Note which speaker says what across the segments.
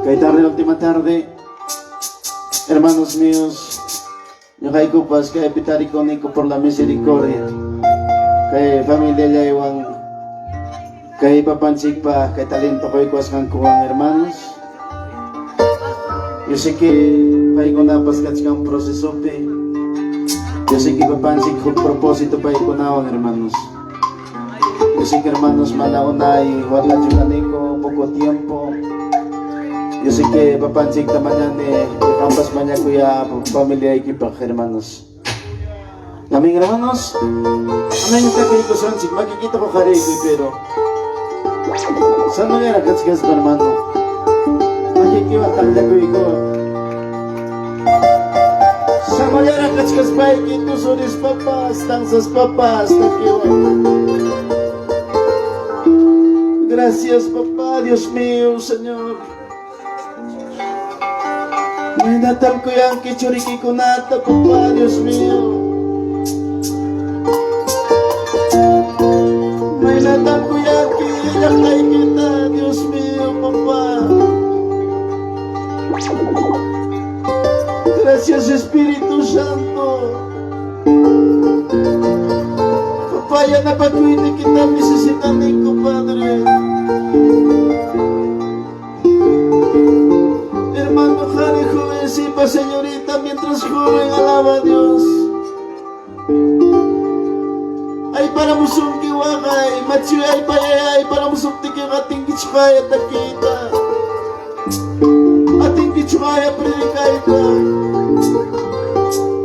Speaker 1: Kay tarde, última tarde, hermanos míos, yo kay kupas kay pitari ko niko por la misericordia, kay familia Laywan, kay papansig pa, kay talento ko ikuas kang kuwang hermanos. Yo sé que pay ko napas kang proseso pe, yo sé que papansig ko propósito pay ko nawang hermanos. Yo sé que hermanos malaunay, wala ko poco tiempo. Yo sé que papansig tamañan campas mañana cuya familia equipa hermanos. Amén hermanos. Amén está que iko son sig makikita ko kare ko pero saan mangyara katskas hermano. Makikiwatan na ko iko. Sa mangyara katskas pa ikito suris papas, tangsas papas, takiwa. Gracias papá, Dios mío, Señor. May natam ko yung kichuriki ko nata, Papa, Diyos mío. May natam ko yung kiiyak kay kita, Diyos mío, Papa. Gracias, Espíritu Santo. Papa, yan na pag-wini kita, misisitanin ko, Padre. Hermano Jari, jovencipa, señorita, mientras joven alaba a Dios. Ay para musong kiwakay, machi ay para musong tikiwating kichukaya takita. Ating kichukaya predikaita.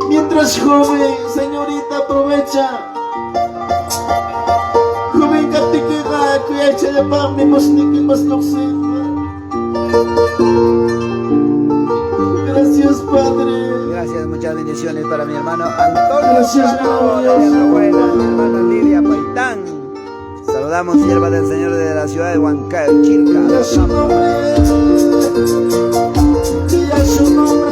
Speaker 1: Mientras joven, señorita, aprovecha. Joven katikika, kuya chayapang ni musnikin mas luksin. Gracias, Padre.
Speaker 2: Gracias, muchas bendiciones para mi hermano Antonio.
Speaker 1: Gracias,
Speaker 2: Cano, mi abuela, mi hermana Lidia Paitán. Saludamos, sierva del Señor de la ciudad de Huancayo, Chilca.
Speaker 1: Y a su nombre, y a su nombre.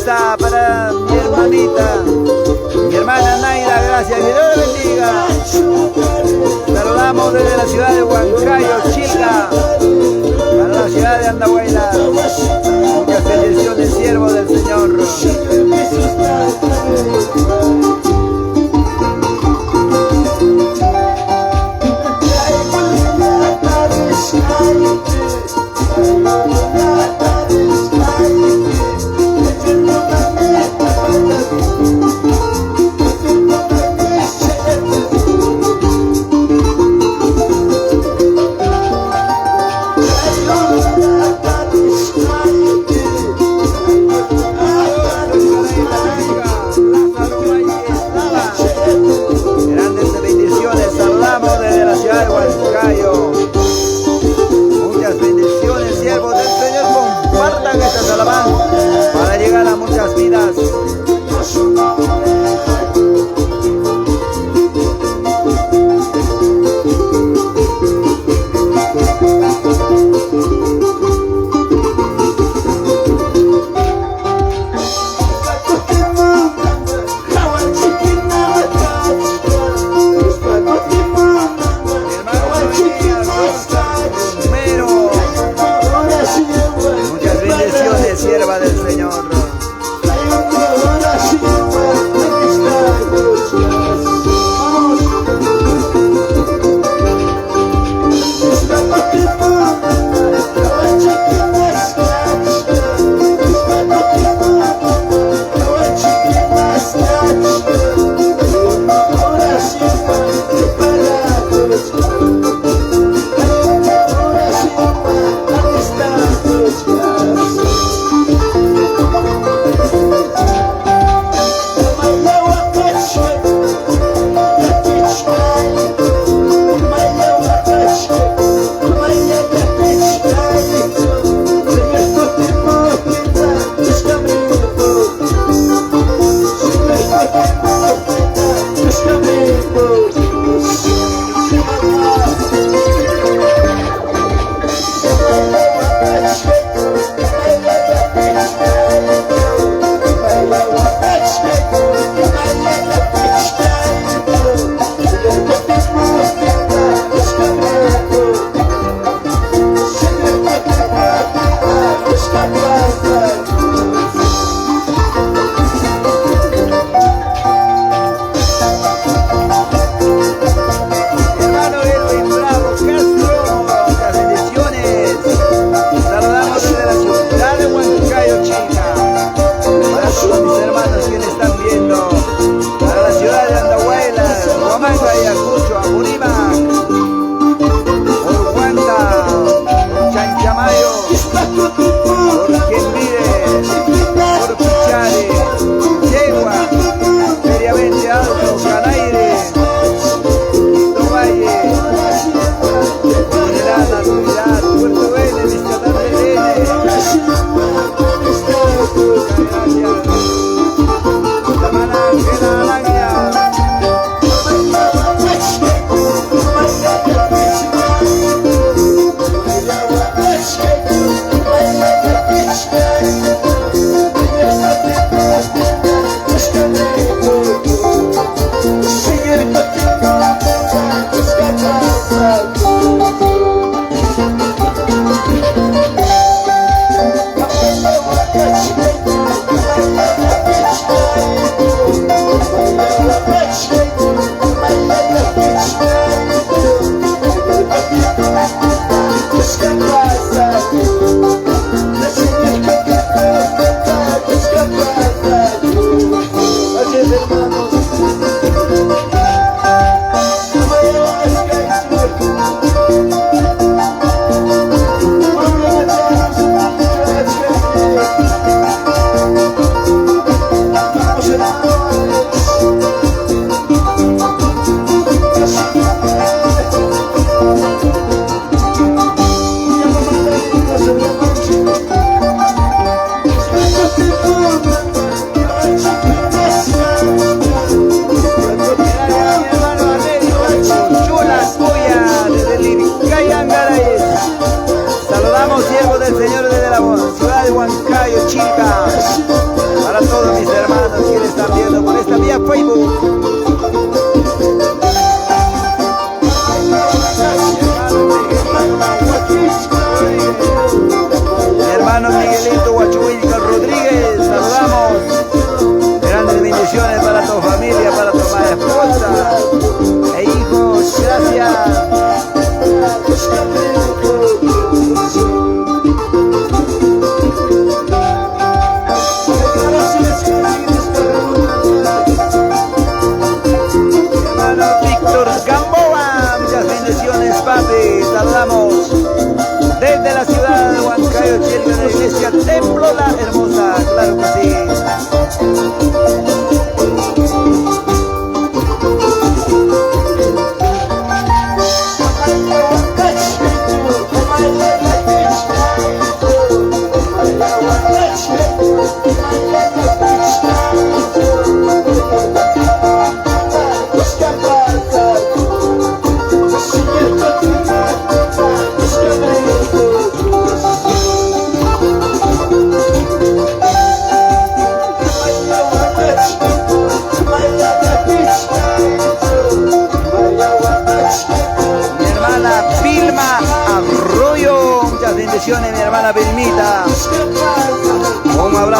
Speaker 2: está para mi hermanita, mi hermana Naira, gracias, que Dios le bendiga. Saludamos desde la ciudad de Huancayo, Chilca, para la ciudad de Andahuayla. Muchas bendiciones, siervo del Señor. Grandes bendiciones, saludamos desde la ciudad de Huancayo. Muchas bendiciones, siervos del Señor, compartan estas alabanzas para llegar a muchas vidas. Muchas bendiciones, sierva del Señor.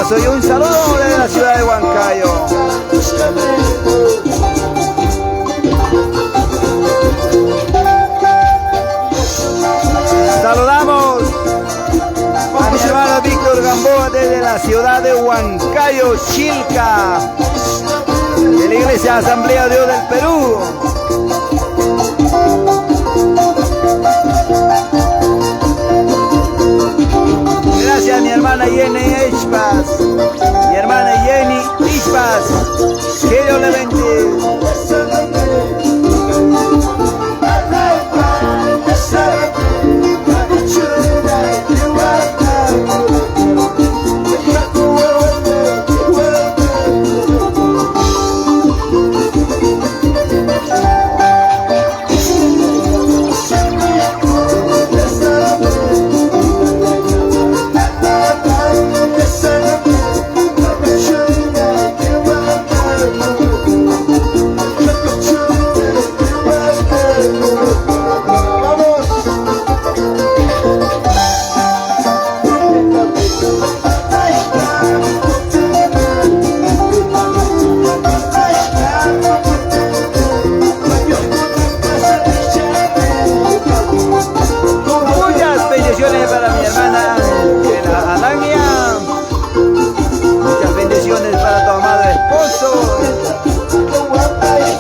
Speaker 2: abrazo y un saludo desde la ciudad de Huancayo. Saludamos a mi hermano Víctor Gamboa desde la ciudad de Huancayo, Chilca, de la Iglesia Asamblea de Dios del Perú. Gracias a mi hermana Jenny Ishpas, mi hermana Jenny Ishpas, que Dios le bendiga.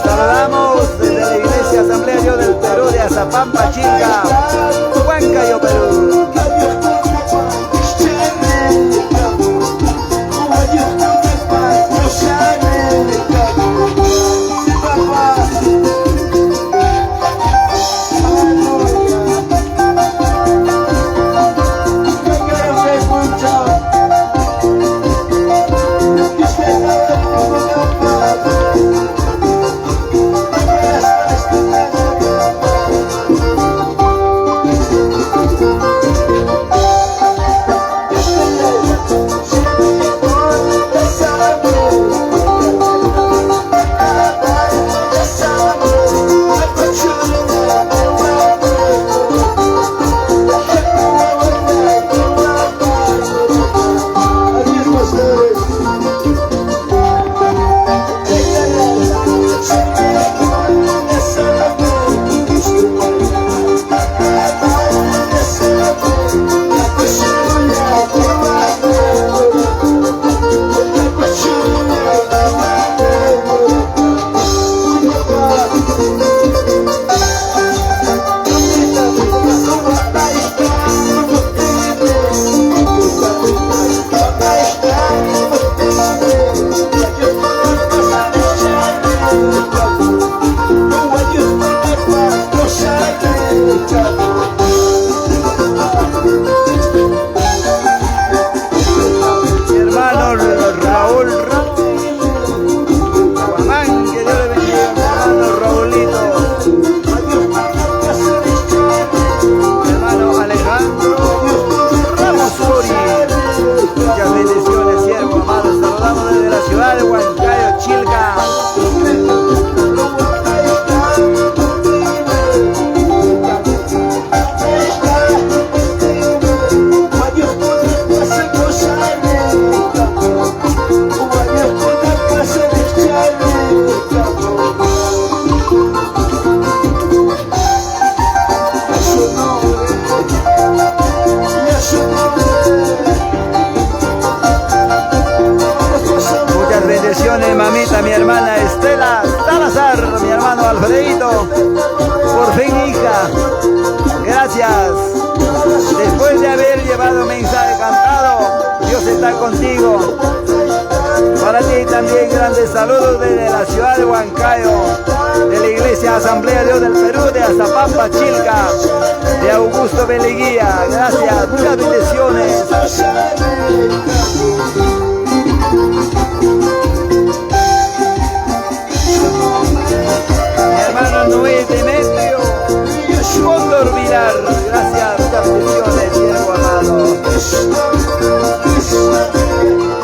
Speaker 2: Saludamos desde la Iglesia Asamblea de Dios del Perú de Azapampa, Chilca, Huancayo, Perú. Mamita, mi hermana Estela Salazar, mi hermano Alfredito, por fin hija, gracias. Después de haber llevado mensaje cantado, Dios está contigo. Para ti también grandes saludos desde la ciudad de Huancayo, de la Iglesia Asamblea de Dios del Perú, de Azapampa, Chilca, de Augusto Beleguía. Gracias, muchas bendiciones. Hermano Noé Demetrio, Cóndor Vilar, gracias, muchas bendiciones, siervo amado.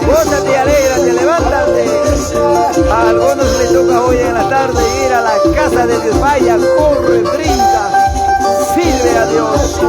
Speaker 2: Gózate, alégrate, levántate. A algunos les toca hoy en la tarde ir a la casa de Dios. Vaya, corre, brinda, sirve a Dios.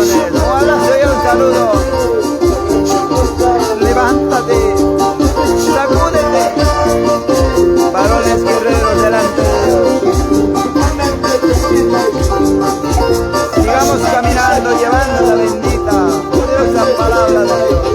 Speaker 2: varones. Un abrazo y un saludo. Levántate, sacúdete. Varones guerreros delante de Dios. Sigamos caminando, llevando la bendita, poderosa palabra de Dios.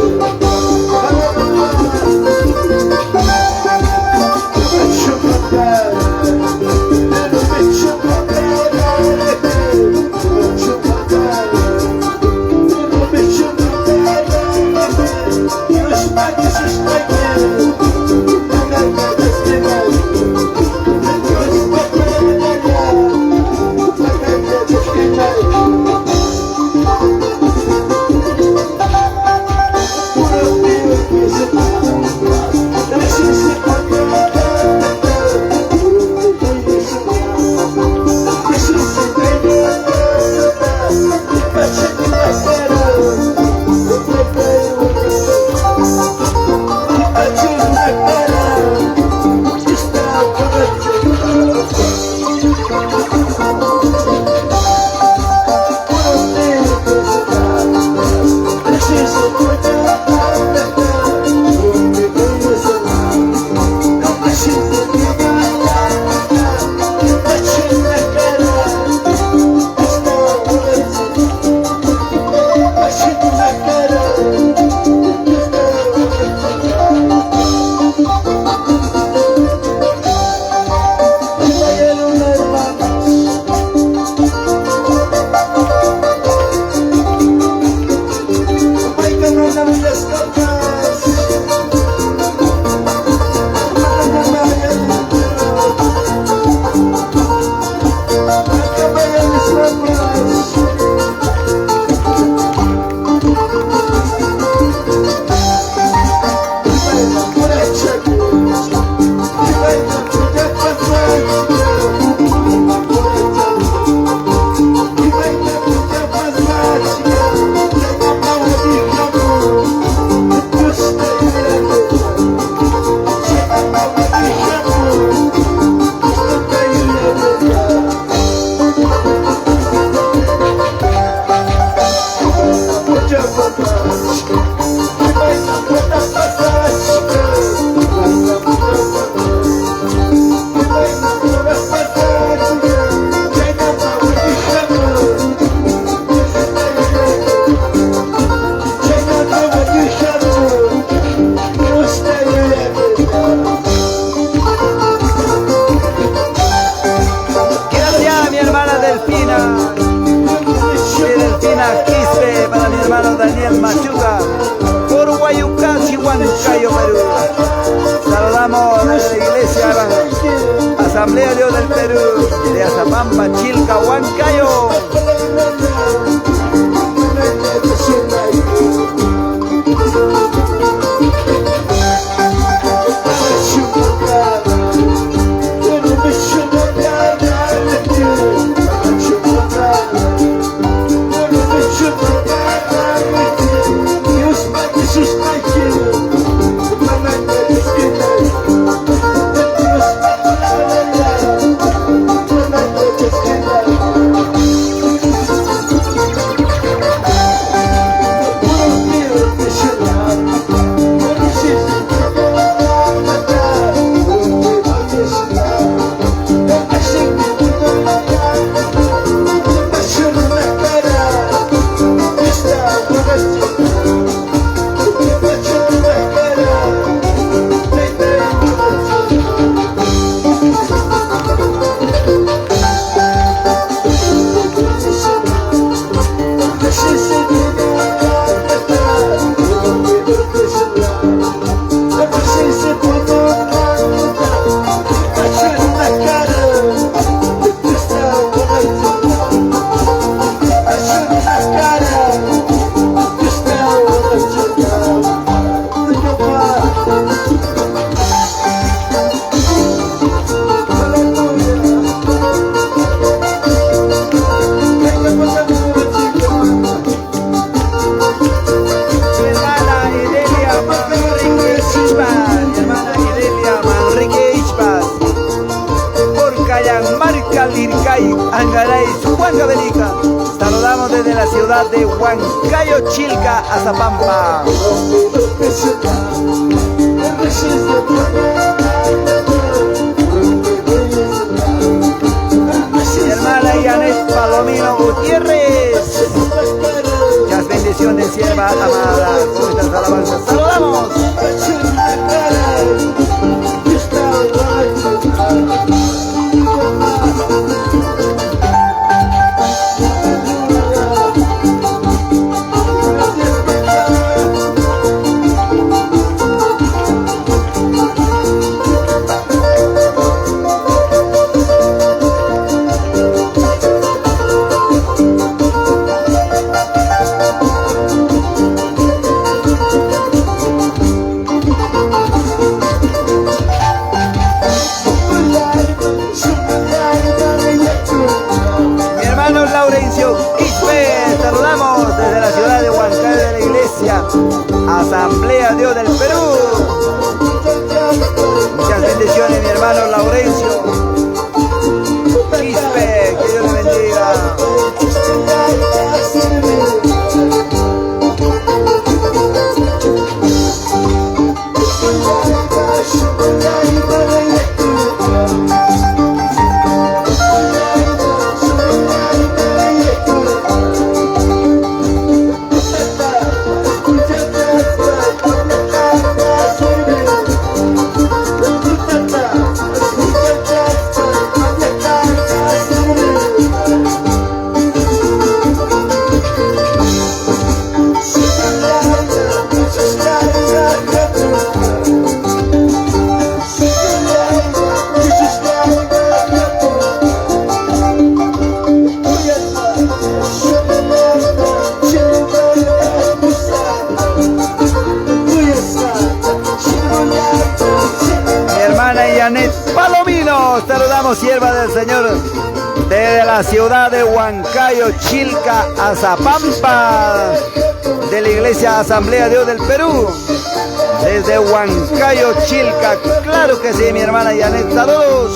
Speaker 3: Daniel Machuca, por Guayucasi, Huancayo, Perú. Saludamos a la Iglesia Asamblea de Dios del Perú, de Azapampa, Chilca, Huancayo. Calircay, Angaray, Huancavelica. Saludamos desde la ciudad de Huancayo, Chilca, Azapampa. Mi hermana Yanet Palomino Gutiérrez. Muchas bendiciones, sierva amada. Con estas alabanzas saludamos. Saludamos desde la ciudad de Huancayo de la iglesia Asamblea Dios del Perú. Muchas bendiciones, mi hermano Laurencio Quispe, que Dios le bendiga. Palomino, saludamos, sierva del Señor, desde la ciudad de Huancayo, Chilca, Azapampa, de la iglesia Asamblea Dios del Perú, desde Huancayo, Chilca, claro que sí, mi hermana Yanet, saludos.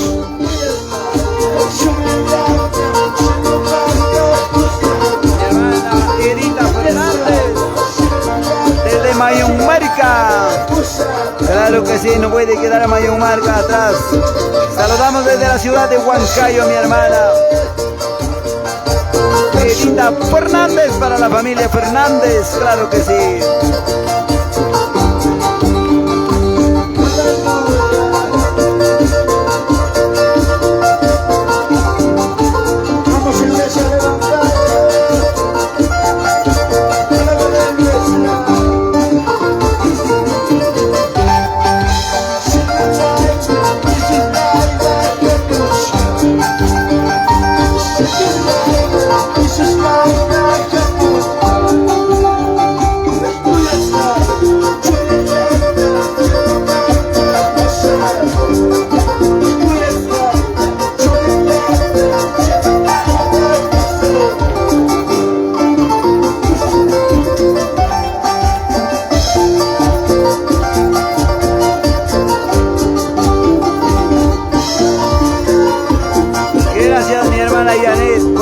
Speaker 3: Mi hermana Erika Fernández, desde Mayunmarca. Claro que sí, no puede quedar a Mayunmarca atrás. Saludamos desde la ciudad de Huancayo, mi hermana Erika Fernández, para la familia Fernández, claro que sí.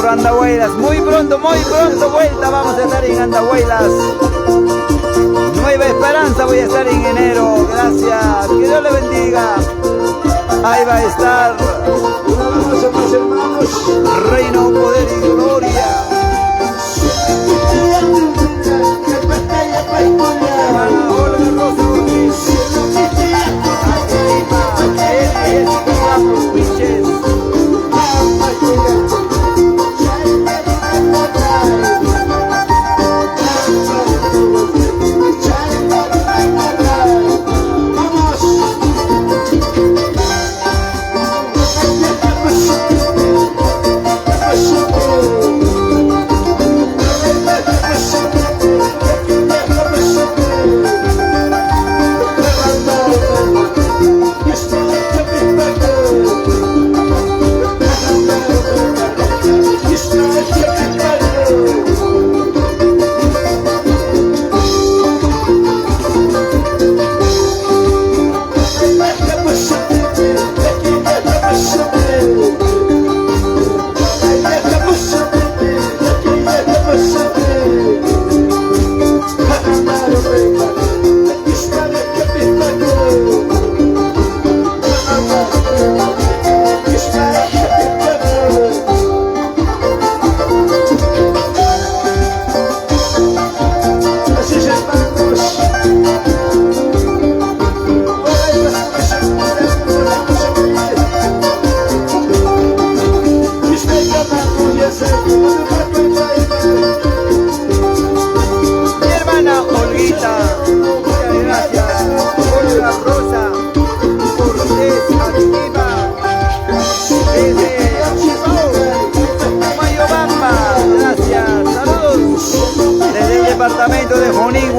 Speaker 3: Andahuaylas, muy pronto vuelta vamos a estar en Andahuaylas. Nueva Esperanza voy a estar en enero, gracias, que Dios le bendiga. Ahí va a estar Reino, Poder y Gloria. Hermana Olga Rosa Ortiz,
Speaker 1: Vamos.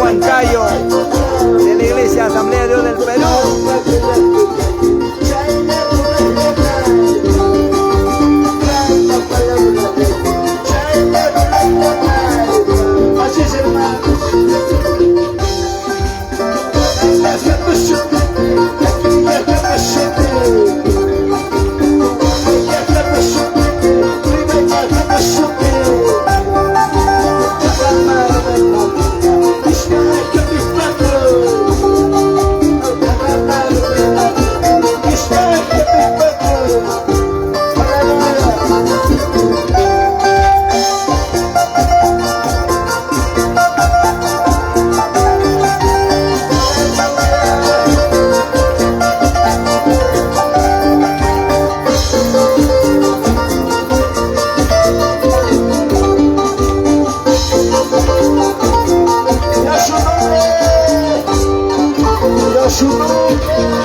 Speaker 2: Huancayo, de la Iglesia Asamblea de Dios del Perú.
Speaker 1: Así es, hermanos. Su nombre.